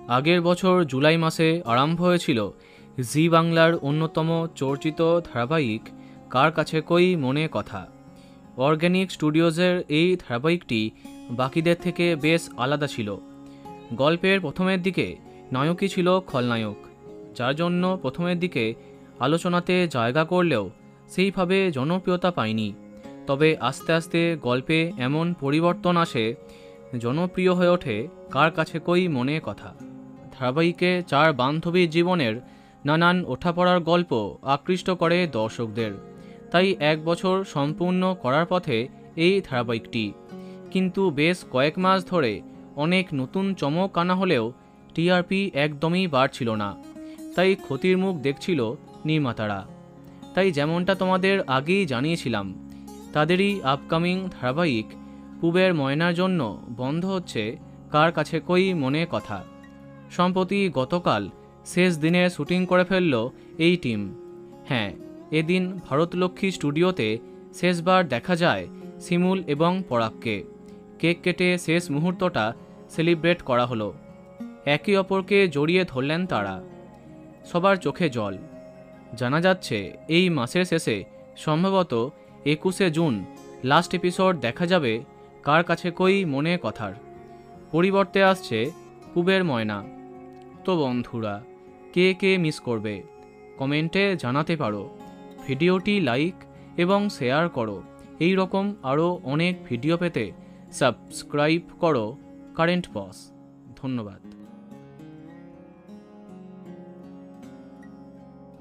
আগের বছর জুলাই মাসে আরম্ভ হয়েছিল জি বাংলার অন্যতম চর্চিত ধারাবাহিক কার কাছে কই মনে কথা। অর্গানিক স্টুডিওজের এই ধারাবাহিকটি বাকিদের থেকে বেশ আলাদা ছিল। গল্পের প্রথমের দিকে নায়কই ছিল খলনায়ক, যার জন্য প্রথমের দিকে আলোচনাতে জায়গা করলেও সেইভাবে জনপ্রিয়তা পায়নি। তবে আস্তে আস্তে গল্পে এমন পরিবর্তন আসে, জনপ্রিয় হয়ে ওঠে কার কাছে কই মনে কথা। ধারাবাহিকে চার বান্ধবীর জীবনের নানান ওঠাপড়ার গল্প আকৃষ্ট করে দর্শকদের। তাই 1 বছর সম্পূর্ণ করার পথে এই ধারাবাহিকটি। কিন্তু বেশ কয়েক মাস ধরে অনেক নতুন চমক আনা হলেও টিআরপি একদমই বাড়ছিল না। তাই ক্ষতির মুখ দেখছিল নির্মাতারা। তাই যেমনটা তোমাদের আগেই জানিয়েছিলাম, তাদেরই আপকামিং ধারাবাহিক পুবের ময়নার জন্য বন্ধ হচ্ছে কার কাছে কই মনে কথা। সম্প্রতি গতকাল শেষ দিনে শুটিং করে ফেলল এই টিম। হ্যাঁ, এদিন ভারতলক্ষ্মী স্টুডিওতে শেষবার দেখা যায় শিমুল এবং পরাগকে। কেক কেটে শেষ মুহূর্তটা সেলিব্রেট করা হলো। একে অপরকে জড়িয়ে ধরলেন তারা। সবার চোখে জল। জানা যাচ্ছে এই মাসের শেষে সম্ভবত 21শে জুন লাস্ট এপিসোড দেখা যাবে কার কাছে কই মনে কথার। পরিবর্তে আসছে পুবের ময়না। তো বন্ধুরা, কে কে মিস করবে কমেন্টে জানাতে পারো। ভিডিওটি লাইক এবং শেয়ার করো। এই রকম আরও অনেক ভিডিও পেতে সাবস্ক্রাইব করো কারেন্ট বস। ধন্যবাদ।